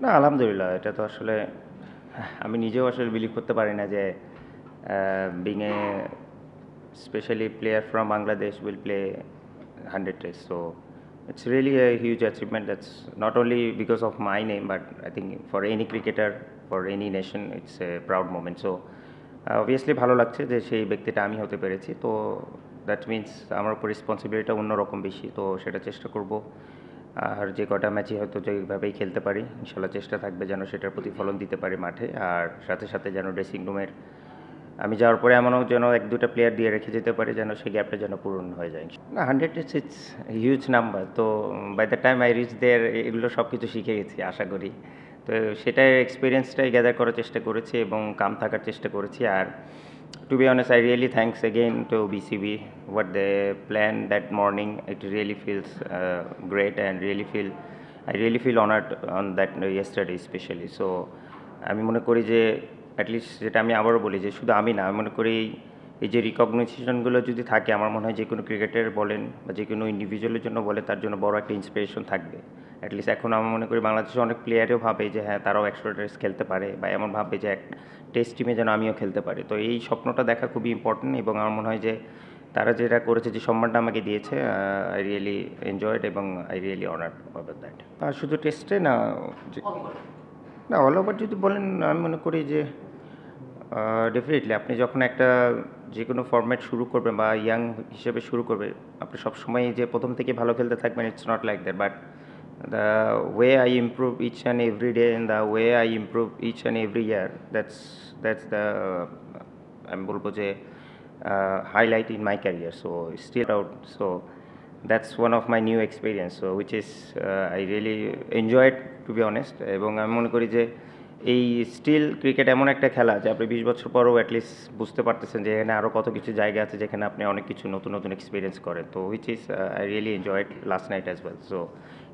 না আলহামদুলিল্লাহ এটা তো আসলে আমি নিজেও আসলে বিলিভ করতে পারি না যে being a specially player from Bangladesh will play 100 test so it's really a huge achievement that's not only because of my name but I think for any cricketer for any nation it's a proud moment so obviously ভালো লাগছে যে সেই ব্যক্তিটা আমি হতে পেরেছি তো that means আমার উপর রেসপন্সিবিলিটিটা অন্যরকম বেশি তো সেটা চেষ্টা করব আর যে কটা ম্যাচই হয়তো যেভাবেই খেলতে পারি ইনশাল্লাহ চেষ্টা থাকবে যেন সেটার প্রতিফলন দিতে পারি মাঠে আর সাথে সাথে যেন ড্রেসিং রুমের আমি যাওয়ার পরে এমনও যেন এক দুটা প্লেয়ার দিয়ে রেখে যেতে পারি যেন সেই গ্যাপটা যেন পূরণ হয়ে যায় না 100 ইটস হিউজ নাম্বার তো by the time I reach there এগুলো সব কিছু শিখে গেছি আশা করি তো সেটাই এক্সপিরিয়েন্সটাই গ্যাদার করার চেষ্টা করেছি এবং কাম থাকার চেষ্টা করেছি আর to be honest, I really thanks again to BCB. What they planned that morning, it really feels great and I really feel honored on that yesterday especially. So, আমি মনে করি যে অ্যাটলিস্ট যেটা আমি আবারও বলি যে শুধু আমি না আমি মনে করি এই যে রিকগনিশনগুলো যদি থাকে আমার মনে হয় যে কোনো ক্রিকেটার বলেন বা যে কোনো ইন্ডিভিজুয়ালের জন্য বলে তার জন্য বড় একটা ইন্সপিরেশন থাকবে অ্যাটলিস্ট এখন আমি মনে করি বাংলাদেশে অনেক প্লেয়ারও ভাবে যে হ্যাঁ তারাও 100 টেস্ট খেলতে পারে বা এমন ভাবে যে এক টেস্ট টিমে যেন আমিও খেলতে পারি তো এই স্বপ্নটা দেখা খুবই ইম্পর্টেন্ট এবং আমার মনে হয় যে তারা যেটা করেছে যে সম্মানটা আমাকে দিয়েছে আই রিয়েলি এনজয়েড এবং I really honoured about that আর শুধু টেস্টে না না অল ওভার যদি বলেন আমি মনে করি যে ডেফিনেটলি আপনি যখন একটা যে কোনো ফরম্যাট শুরু করবেন বা ইয়াং হিসেবে শুরু করবে আপনি সবসময় যে প্রথম থেকে ভালো খেলতে থাকবেন it's not like that but the way I improve each and every day and the way I improve each and every year that's the আমি বলবো যে highlight in my career so still out so that's one of my new experience so which is I really enjoyed to be honest এবং আমি মনে করি যে এই still cricket এমন একটা খেলা যে আপনি 20 বছর পরও অ্যাটলিস্ট বুঝতে পারতেছেন যে এখানে আরও কত কিছু জায়গা আছে যেখানে আপনি অনেক কিছু নতুন নতুন এক্সপিরিয়েন্স করেন তো which is I really enjoyed last night as well so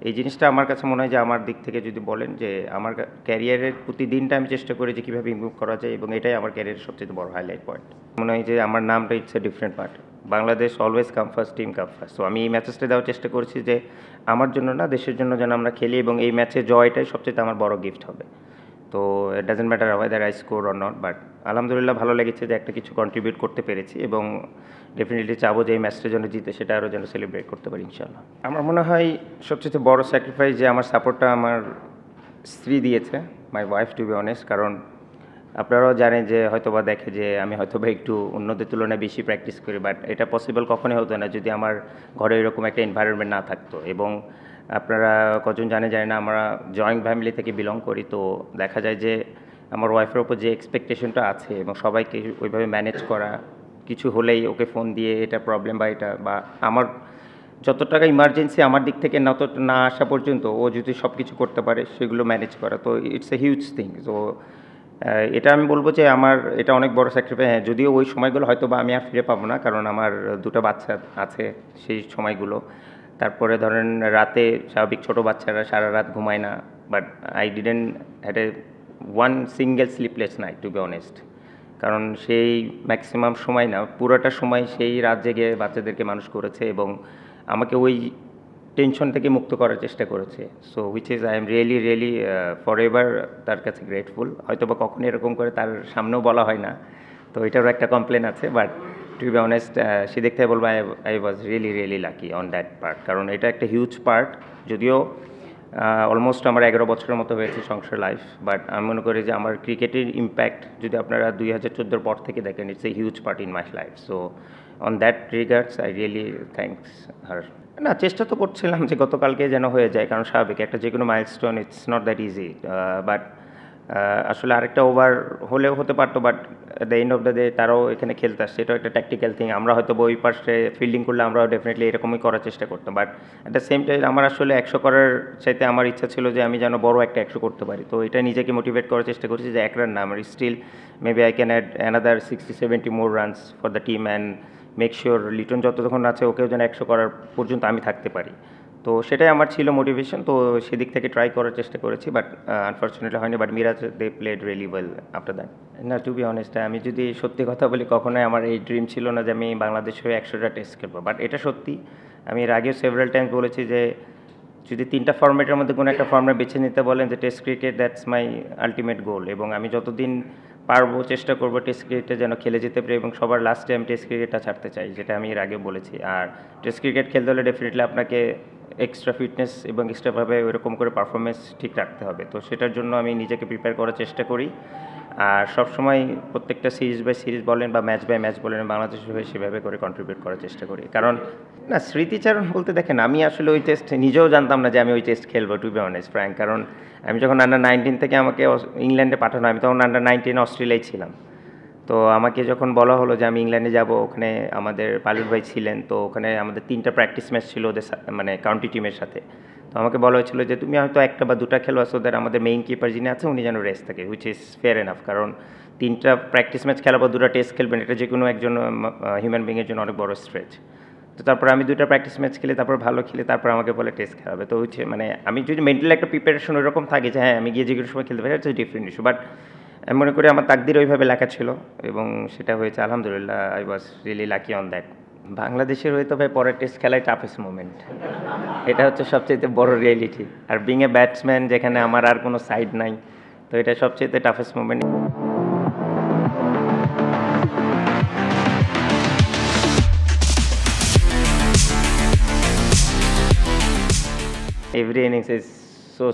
এই জিনিসটা আমার কাছে মনে হয় যে আমার দিক থেকে যদি বলেন যে আমার ক্যারিয়ারের প্রতিদিনটা আমি চেষ্টা করি যে কীভাবে ইমপ্রুভ করা যায় এবং এটাই আমার ক্যারিয়ারের সবচেয়ে বড় হাইলাইট পয়েন্ট মনে হয় যে আমার নামটা it's a different part Bangladesh always come first team come first so আমি এই ম্যাচেসটা দেওয়ার চেষ্টা করছি যে আমার জন্য না দেশের জন্য যেন আমরা খেলি এবং এই ম্যাচে জয়টাই সবচেয়ে আমার বড় গিফট হবে তো it doesn't matter weather I score or not but আলহামদুলিল্লাহ ভালো লেগেছে যে একটা কিছু কন্ট্রিবিউট করতে পেরেছি এবং ডেফিনেটলি চাবো যে এই ম্যাচটা যেন জিতে সেটা আরও যেন সেলিব্রেট করতে পারি ইনশাল্লাহ আমার মনে হয় সবচেয়ে বড় স্যাক্রিফাইস যে আমার সাপোর্টটা আমার স্ত্রী দিয়েছে my wife to be honest কারণ আপনারাও জানেন যে হয়তোবা দেখে যে আমি হয়তোবা একটু অন্যদের তুলনায় বেশি প্র্যাকটিস করি বাট এটা পসিবল কখনোই হতো না যদি আমার ঘরে এরকম একটা এনভায়রনমেন্ট না থাকতো এবং আপনারা কজন জানে না আমরা জয়েন্ট ফ্যামিলি থেকে বিলং করি তো দেখা যায় যে আমার ওয়াইফের ওপর যে এক্সপেকটেশনটা আছে এবং সবাইকে ওইভাবে ম্যানেজ করা কিছু হলেই ওকে ফোন দিয়ে এটা প্রবলেম বা এটা বা আমার যত টাকা ইমার্জেন্সি আমার দিক থেকে না আসা পর্যন্ত ও যদি সব কিছু করতে পারে সেগুলো ম্যানেজ করা তো ইটস এ হিউজ থিং তো এটা আমি বলবো যে আমার এটা অনেক বড় স্যাক্রিফাইস হ্যাঁ যদিও ওই সময়গুলো হয়তো বা আমি আর ফিরে পাবো না কারণ আমার দুটো বাচ্চা আছে সেই সময়গুলো তারপরে ধরেন রাতে স্বাভাবিক ছোটো বাচ্চারা সারা রাত ঘুমায় না but I didn't had a one single sleepless night to be honest কারণ সেই ম্যাক্সিমাম সময় না পুরোটা সময় সেই রাত জেগে বাচ্চাদেরকে মানুষ করেছে এবং আমাকে ওই টেনশন থেকে মুক্ত করার চেষ্টা করেছে so which is I am really for ever তার কাছে গ্রেটফুল হয়তো বা কখনো এরকম করে তার সামনেও বলা হয় না তো এটারও একটা কমপ্লেন আছে বাট টু বি অনেস্ট সেদিক থেকে বলবো I was really lucky on that part কারণ এটা একটা হিউজ পার্ট যদিও অলমোস্ট আমার 11 বছরের মতো হয়েছে সংসার লাইফ বাট আমি মনে করি যে আমার ক্রিকেটের ইম্প্যাক্ট যদি আপনারা 2014 পর থেকে দেখেন it's a huge part in my life so on that regards I really thanks her না চেষ্টা তো করছিলাম যে গতকালকে যেন হয়ে যায় কারণ স্বাভাবিক একটা যে কোনো milestone it's not that easy but আসলে আরেকটা ওভার হলেও হতে পারতো but the end of the day তারাও এখানে খেলতে আসছে এটাও একটা ট্যাকটিক্যাল থিং আমরা হয়তো ওই পাশে ফিল্ডিং করলে আমরাও ডেফিনেটলি এরকমই করার চেষ্টা করতাম but at the same time আমার আসলে 100 করার চাইতে আমার ইচ্ছা ছিল যে আমি যেন বড় একটা 100 করতে পারি তো এটা নিজেকে মোটিভেট করার চেষ্টা করছি যে এক রান না আমার still maybe I can add another 60-70 more runs for the team and make sure Liton যতক্ষণ আছে ওকেও যেন 100 করার পর্যন্ত আমি থাকতে পারি তো সেটাই আমার ছিল মোটিভেশন তো সেদিক থেকে ট্রাই করার চেষ্টা করেছি বাট আনফর্চুনেটলি হয়নি but Miraz they played really well after that না টু বি অনেস্ট আমি যদি সত্যি কথা বলি কখনোই আমার এই ড্রিম ছিল না যে আমি বাংলাদেশ হয়ে 100টা টেস্ট খেলবো বাট এটা সত্যি আমি এর আগেও সেভারাল টাইমস বলেছি যে যদি 3টা ফরম্যাটের মধ্যে কোনো একটা ফরম্যাট বেছে নিতে বলেন যে test cricket, that's my ultimate goal, এবং আমি যতদিন পারবো চেষ্টা করব টেস্ট ক্রিকেটে যেন খেলে যেতে পারি, এবং সবার লাস্টে আমি টেস্ট ক্রিকেটটা ছাড়তে চাই, যেটা আমি এর আগে বলেছি। আর টেস্ট ক্রিকেট খেলতে হলে ডেফিনেটলি আপনাকে এক্সট্রা ফিটনেস এবং এক্সট্রাভাবে ওইরকম করে পারফরমেন্স ঠিক রাখতে হবে। তো সেটার জন্য আমি নিজেকে প্রিপেয়ার করার চেষ্টা করি, আর সবসময় প্রত্যেকটা সিরিজ বাই সিরিজ বলেন বা ম্যাচ বাই ম্যাচ বলেন বাংলাদেশের হয়ে সেভাবে করে কন্ট্রিবিউট করার চেষ্টা করি। কারণ না, স্মৃতিচারণ বলতে দেখেন, আমি আসলে ওই টেস্ট নিজেও জানতাম না যে আমি ওই টেস্ট খেলবো, টু বি অনেস্ট ফ্র্যাঙ্ক। কারণ আমি যখন আন্ডার 19 থেকে আমাকে ইংল্যান্ডে পাঠানো, আমি তখন আন্ডার 19 অস্ট্রেলিয়ায় ছিলাম। তো আমাকে যখন বলা হলো যে আমি ইংল্যান্ডে যাব, ওখানে আমাদের পাইলট ভাই ছিলেন, তো ওখানে আমাদের 3টা প্র্যাকটিস ম্যাচ ছিল ওদের মানে কাউন্টি টিমের সাথে। তো আমাকে বলা হয়েছিল যে তুমি হয়তো 1টা বা 2টা খেলো, সো দ্যাট আমাদের মেইন কিপার যিনি আছে উনি যেন রেস্ট থাকে, হুইচ ইজ ফেয়ার এনাফ। কারণ 3টা প্র্যাকটিস ম্যাচ খেলা বা 2টা টেস্ট খেলবেন, এটা যে কোনো একজন হিউম্যান বিংয়ের জন্য অনেক বড় স্ট্রেচ। তো তারপর আমি 2টা প্র্যাকটিস ম্যাচ খেলে তারপর ভালো খেলে তারপর আমাকে বলে টেস্ট খেলাবে। তো হচ্ছে মানে আমি যদি মেন্টালি একটা প্রিপারেশন ওইরকম থাকে যে হ্যাঁ আমি গিয়ে যে কোনো সময় খেলতে পারি, ইটস ডিফারেন্ট ইস্যু। বাট আমি মনে করি আমার তাকদির ওইভাবে লেখা ছিল এবং সেটা হয়েছে, আলহামদুলিল্লাহ। I was really lucky on that. বাংলাদেশের হয়ে তো ভাই পরের টেস্ট খেলায় টাফেস্ট মোমেন্ট, এটা হচ্ছে সবচেয়ে বড় রিয়েলিটি। আর বিং এ ব্যাটসম্যান, যেখানে আমার আর কোনো সাইড নাই, তো এটা সবচেয়ে toughest moment. Every innings is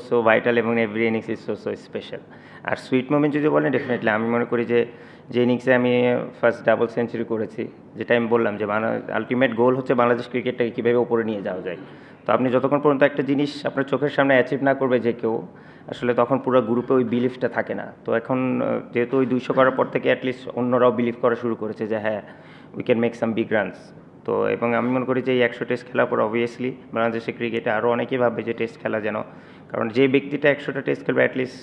so vital এবং every innings is so special. আর সুইট মোমেন্ট যদি বলেন, ডেফিনেটলি আমি মনে করি যে ইনিংসে আমি ফার্স্ট ডাবল সেঞ্চুরি করেছি, যেটা আমি বললাম যে আলটিমেট গোল হচ্ছে বাংলাদেশ ক্রিকেটটাকে কীভাবে উপরে নিয়ে যাওয়া যায়। তো আপনি যতক্ষণ পর্যন্ত একটা জিনিস আপনার চোখের সামনে অ্যাচিভ না করবে যে কেউ, আসলে তখন পুরো গ্রুপে ওই বিলিফটা থাকে না। তো এখন যেহেতু ওই 200 করার পর থেকে অ্যাটলিস্ট অন্যরাও বিলিভ করা শুরু করেছে যে হ্যাঁ we can make some big runs. তো এবং আমি মনে করি যে এই 100 টেস্ট খেলার পর অবভিয়াসলি বাংলাদেশের ক্রিকেটে আরও অনেকেই ভাববে যে টেস্ট খেলা যেন, কারণ যে ব্যক্তিটা 100টা টেস্ট খেলবে অ্যাটলিস্ট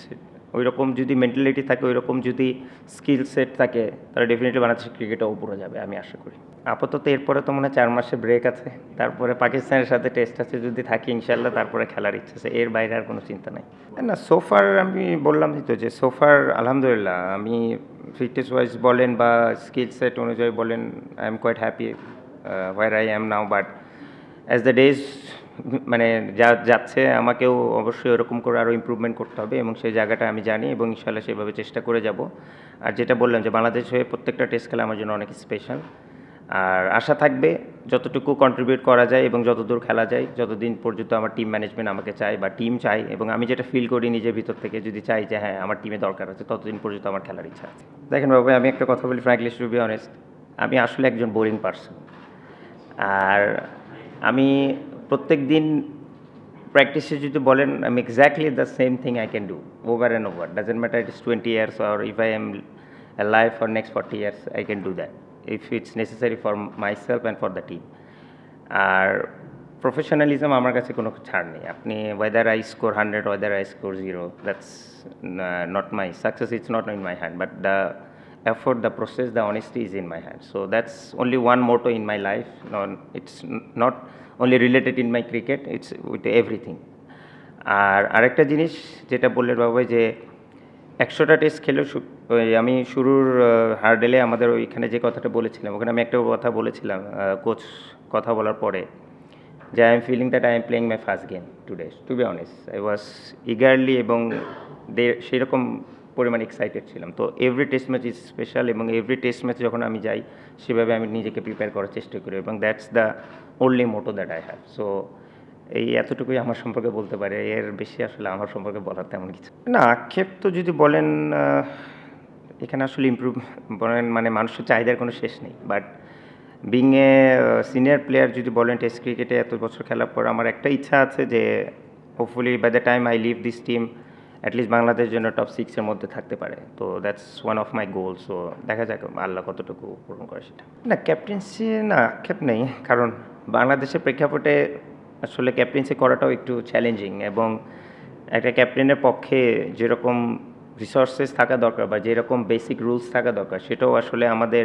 ওই রকম যদি মেন্টালিটি থাকে, ওই রকম যদি স্কিল সেট থাকে, তাহলে ডেফিনেটলি বাংলাদেশের ক্রিকেটে উপরে যাবে আমি আশা করি। আপাতত এরপরে তো মনে হয় 4 মাসের ব্রেক আছে, তারপরে পাকিস্তানের সাথে টেস্ট আছে, যদি থাকি ইনশাল্লাহ তারপরে খেলার ইচ্ছা আছে, এর বাইরে আর কোনো চিন্তা নাই। না, সোফার আমি বললাম তো যে সোফার আলহামদুলিল্লাহ আমি ফিটনেস ওয়াইজ বলেন বা স্কিল সেট অনুযায়ী বলেন, I am quite happy where I am now. But as the days মানে যাচ্ছে, আমাকেও অবশ্যই ওরকম করে আরও ইমপ্রুভমেন্ট করতে হবে এবং সেই জায়গাটা আমি জানি এবং ইনশাল্লাহ সেভাবে চেষ্টা করে যাব। আর যেটা বললাম যে বাংলাদেশ হয়ে প্রত্যেকটা টেস্ট খেলা আমার জন্য অনেক স্পেশাল, আর আশা থাকবে যতটুকু কন্ট্রিবিউট করা যায় এবং যতদূর খেলা যায়, যতদিন পর্যন্ত আমার টিম ম্যানেজমেন্ট আমাকে চায় বা টিম চাই, এবং আমি যেটা ফিল করি নিজের ভিতর থেকে, যদি চাই যে হ্যাঁ আমার টিমে দরকার আছে, ততদিন পর্যন্ত আমার খেলার ইচ্ছা আছে। দেখেন বাবু, আমি একটা কথা বলি ফ্র্যাঙ্কলি, টু বি অনেস্ট, আমি আসলে একজন বোরিং পার্সন। আর আমি প্রত্যেক দিন প্র্যাকটিসে যদি বলেন, আমি exactly the same thing I can do over and over, doesn't matter it is 20 years or if I am alive for next 40 years, I can do that if it's necessary for myself and for the team. আর professionalism আমার কাছে কোনো ছাড় নেই। আপনি whether I score 100, whether I score 0, that's not my success, it's not in my hand, but the effort, the process, the honesty is in my hand. So that's only one motto in my life. No, it's not only related in my cricket, it's with everything. আর আরেকটা জিনিস যেটা বললেন বাবু, যে 100টা test খেলে আমি শুরুর হার্ডেলে আমাদের ওইখানে যে কথাটা বলেছিলাম, ওখানে আমি একটা কথা বলেছিলাম কোচ কথা বলার পরে, যে I am feeling that I am playing my first game today. To be honest, I was eagerly এবং সেরকম পরিমাণ এক্সাইটেড ছিলাম। তো every test match is special এবং এভরি টেস্ট ম্যাচ যখন আমি যাই সেভাবে আমি নিজেকে প্রিপেয়ার করার চেষ্টা করি এবং that's the only motto that I have. So এই এতটুকুই আমার সম্পর্কে বলতে পারে, এর বেশি আসলে আমার সম্পর্কে বলার তেমন কিছু না। আক্ষেপ তো যদি বলেন, এখানে আসলে ইমপ্রুভ বলেন মানে মানুষের চাহিদার কোনো শেষ নেই। But being a senior player যদি বলেন টেস্ট ক্রিকেটে এত বছর খেলার পর, আমার একটা ইচ্ছা আছে যে hopefully by the time I leave this team, at least Bangladesh জন্য টপ 6-এর মধ্যে থাকতে পারে। তো that's one of my goal. So দেখা যাক আল্লাহ কতটুকু পূরণ করে সেটা। না, ক্যাপ্টেন্সি না আক্ষেপ নেই, কারণ বাংলাদেশের প্রেক্ষাপটে আসলে ক্যাপ্টেন্সি করাটাও একটু চ্যালেঞ্জিং এবং একটা ক্যাপ্টেনের পক্ষে যেরকম রিসোর্সেস থাকা দরকার বা যেরকম বেসিক রুলস থাকা দরকার, সেটাও আসলে আমাদের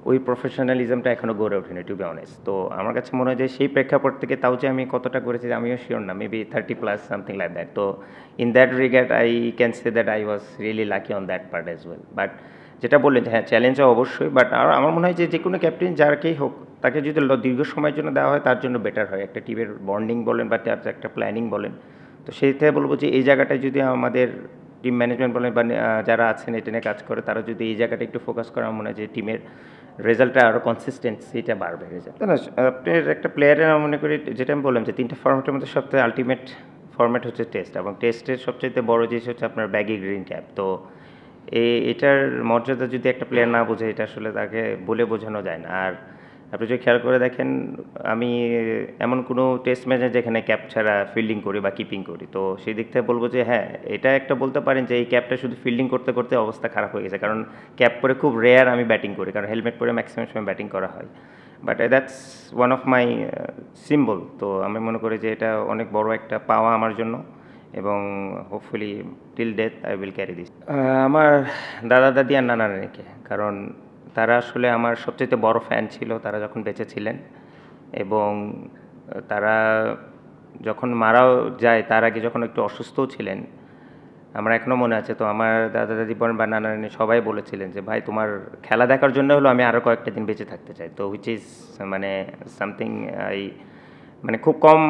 ওই প্রফেশনালিজমটা এখনও গড়ে ওঠেনি, টু বি অনেস্ট। তো আমার কাছে মনে হয় যে সেই প্রেক্ষাপট থেকে তাও যে আমি কতটা করেছি আমিও শিওর না, মেবি 30+ সামথিং লাইক দ্যাট। তো in that regard I can say that I was really lucky on that part as well. But যেটা বললেন যে হ্যাঁ চ্যালেঞ্জও অবশ্যই, বাট আর আমার মনে হয় যে কোনো ক্যাপ্টেন যারকেই হোক তাকে যদি দীর্ঘ সময়ের জন্য দেওয়া হয় তার জন্য বেটার হয়, একটা টিমের বন্ডিং বলেন বা তার একটা প্ল্যানিং বলেন। তো সেইটাই বলবো যে এই জায়গাটায় যদি আমাদের টিম ম্যানেজমেন্ট বলেন বা যারা আছেন এটা নিয়ে কাজ করে, তারা যদি এই জায়গাটা একটু ফোকাস করে, আমার মনে হয় যে টিমের রেজাল্টটা আরও কনসিস্টেন্সিটা বাড়বে। রেজাল্ট না, আপনার একটা প্লেয়ারের আমি মনে করি, যেটা আমি বললাম যে 3টা ফর্ম্যাটের মধ্যে সবথেকে আলটিমেট ফর্ম্যাট হচ্ছে টেস্ট, এবং টেস্টের সবচেয়ে বড় জিনিস হচ্ছে আপনার ব্যাগি গ্রিন ক্যাপ। তো এটার মর্যাদা যদি একটা প্লেয়ার না বোঝে, এটা আসলে তাকে বলে বোঝানো যায় না। আর আপনি যদি খেয়াল করে দেখেন, আমি এমন কোনো টেস্ট ম্যাচে যেখানে ক্যাপ ছাড়া ফিল্ডিং করি বা কিপিং করি, তো সেই দিক থেকে বলবো যে হ্যাঁ, এটা একটা বলতে পারেন যে এই ক্যাপটা শুধু ফিল্ডিং করতে করতে অবস্থা খারাপ হয়ে গেছে, কারণ ক্যাপ পরে খুব রেয়ার আমি ব্যাটিং করি, কারণ হেলমেট পরে ম্যাক্সিমাম সময় ব্যাটিং করা হয়। But that's one of my symbol. তো আমি মনে করি যে এটা অনেক বড় একটা পাওয়া আমার জন্য, এবং hopefully till death I will carry this. আমার দাদা দাদি আর নানা নানিকে, কারণ তারা আসলে আমার সবচেয়ে বড় ফ্যান ছিল তারা যখন বেঁচে ছিলেন, এবং তারা যখন মারাও যায় তার আগে যখন একটু অসুস্থও ছিলেন, আমার এখনও মনে আছে। তো আমার দাদা দাদি বোন বা নানা নানি সবাই বলেছিলেন যে ভাই, তোমার খেলা দেখার জন্য হলো আমি আরও কয়েকটা দিন বেঁচে থাকতে চাই। তো হুইচ ইজ মানে সামথিং মানে খুব কম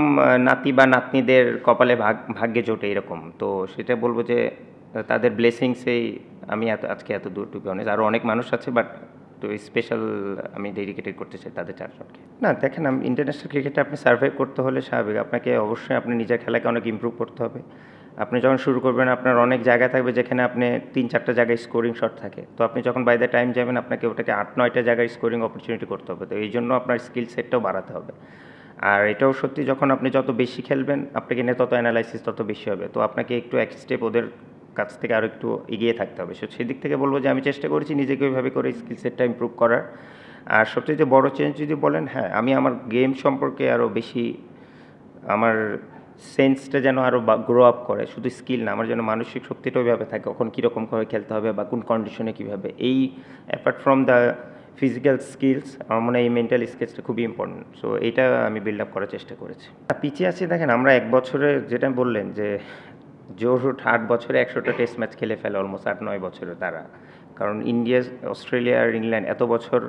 নাতি বা নাতনিদের কপালে ভাগ্যে জোটে এরকম। তো সেটা বলবো যে তাদের ব্লেসিংসেই আমি আজকে এত দূর, টু বি অনেস্ট। আরও অনেক মানুষ আছে, বাট তো স্পেশাল আমি ডেডিকেটেড করতে চাই তাদের 4জনকে। না দেখেন, ইন্টারন্যাশনাল ক্রিকেটে আপনি সার্ভাইভ করতে হলে স্বাভাবিক আপনাকে অবশ্যই আপনি নিজের খেলাকে অনেক ইমপ্রুভ করতে হবে। আপনি যখন শুরু করবেন, আপনার অনেক জায়গা থাকবে যেখানে আপনি 3-4টা জায়গায় স্কোরিং শট থাকে। তো আপনি যখন বাই দ্য টাইম যাবেন, আপনাকে ওটাকে 8-9টা জায়গায় স্কোরিং অপরচুনিটি করতে হবে। তো এই জন্য আপনার স্কিল সেটটাও বাড়াতে হবে। আর এটাও সত্যি, যখন আপনি যত বেশি খেলবেন, আপনাকে নিয়ে তত অ্যানালাইসিস তত বেশি হবে। তো আপনাকে একটু এক স্টেপ ওদের কাছ থেকে আরও একটু এগিয়ে থাকতে হবে। সেই দিক থেকে বলবো যে আমি চেষ্টা করেছি নিজেকে ওইভাবে করে স্কিল সেটটা ইমপ্রুভ করার। আর সবচেয়ে বড় চেঞ্জ যদি বলেন, হ্যাঁ, আমি আমার গেম সম্পর্কে আরও বেশি, আমার সেন্সটা যেন আরও গ্রো আপ করে, শুধু স্কিল না, আমার যেন মানসিক শক্তিটা ওইভাবে থাকে, কখন কীরকমভাবে খেলতে হবে বা কোন কন্ডিশনে কীভাবে, এই apart from the physical skills, আমার মনে হয় এই মেন্টাল স্কিলসটা খুবই ইম্পর্টেন্ট। সো এইটা আমি বিল্ড আপ করার চেষ্টা করেছি। পিছিয়ে আছি দেখেন, আমরা 1 বছরে, যেটা বললেন যে জোর 8 বছরে 100টা টেস্ট ম্যাচ খেলে ফেলে, অলমোস্ট 8-9 বছরে তারা। কারণ ইন্ডিয়া, অস্ট্রেলিয়া আর ইংল্যান্ড এত বছর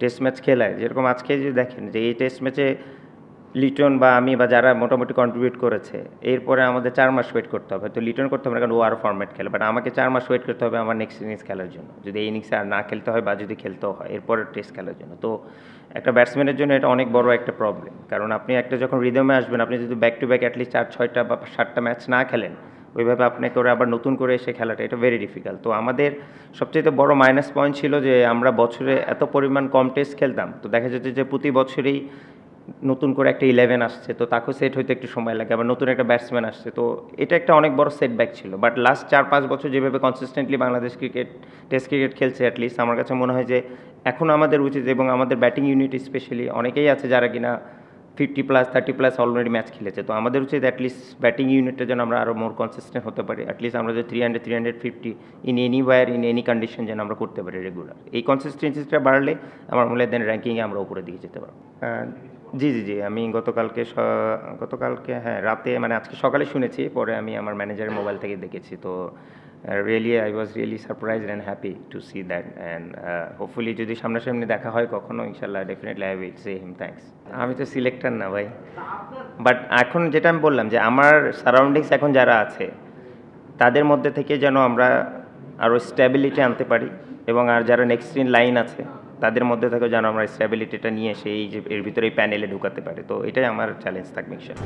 টেস্ট ম্যাচ খেলায়। যেরকম আজকে যদি দেখেন যে এই টেস্ট ম্যাচে লিটন বা আমি বা যারা মোটামুটি কন্ট্রিবিউট করেছে, এরপরে আমাদের 4 মাস ওয়েট করতে হবে। তো লিটন করতে হবে না, কারণ ও আরও ফরম্যাট খেলে, বাট আমাকে 4 মাস ওয়েট করতে হবে আমার নেক্সট ইনিংস খেলার জন্য, যদি এই ইনিংসে আর না খেলতে হয় বা যদি খেলতেও হয় এরপরে টেস্ট খেলার জন্য। তো একটা ব্যাটসম্যানের জন্য এটা অনেক বড় একটা প্রবলেম, কারণ আপনি একটা যখন রিদমে আসবেন, আপনি যদি ব্যাক টু ব্যাক অ্যাটলিস্ট 4-6টা বা 7টা ম্যাচ না খেলেন, ওইভাবে আপনি করে আবার নতুন করে এসে খেলাটা, এটা ভেরি ডিফিকাল্ট। তো আমাদের সবচেয়ে বড় মাইনাস পয়েন্ট ছিল যে আমরা বছরে এত পরিমাণ কম টেস্ট খেলতাম। তো দেখা যেত যে প্রতি বছরেই নতুন করে একটা 11 আসছে, তো তাকেও সেট হইতে একটু সময় লাগে, আবার নতুন একটা ব্যাটসম্যান আসছে। তো এটা একটা অনেক বড় সেটব্যাক ছিল। বাট লাস্ট 4-5 বছর যেভাবে consistently Bangladesh cricket test cricket খেলছে, অ্যাটলিস্ট আমার কাছে মনে হয় যে এখন আমাদের উচিত, এবং আমাদের ব্যাটিং ইউনিট স্পেশালি অনেকেই আছে যারা কিনা 50+, 30+ অলরেডি ম্যাচ খেলেছে। তো আমাদের উচিত অ্যাটলিস্ট ব্যাটিং ইউনিটটা যেন আমরা আরও মোর কনসিস্টেন্ট হতে পারি। অ্যাটলিস্ট আমরা যে 300-350 in anywhere in any condition যেন আমরা করতে পারি রেগুলার। এই কনসিস্টেন্সিটা বাড়লে আমার মনে হয় দেন র্যাঙ্কিংয়ে আমরা উপরে দিকে যেতে পারবো। জি জি জি, আমি গতকালকে হ্যাঁ রাতে, মানে আজকে সকালে শুনেছি, পরে আমি আমার ম্যানেজারের মোবাইল থেকে দেখেছি। তো really I was really surprised and happy to see that, and hopefully যদি সামনাসামনি দেখা হয় কখনো, ইনশাল্লাহ definitely I will say him thanks. আমি তো সিলেক্টর না ভাই, বাট এখন যেটা আমি বললাম যে আমার সারাউন্ডিংস এখন যারা আছে তাদের মধ্যে থেকে যেন আমরা আরও স্ট্যাবিলিটি আনতে পারি, এবং আর যারা নেক্সট ইন লাইন আছে তাদের মধ্যে থেকে যেন আমরা স্ট্যাবিলিটিটা নিয়ে এসে এই যে এর ভিতরে এই প্যানেলে ঢুকাতে পারি। তো এটাই আমার চ্যালেঞ্জ থাকবে ইনশাল্লাহ।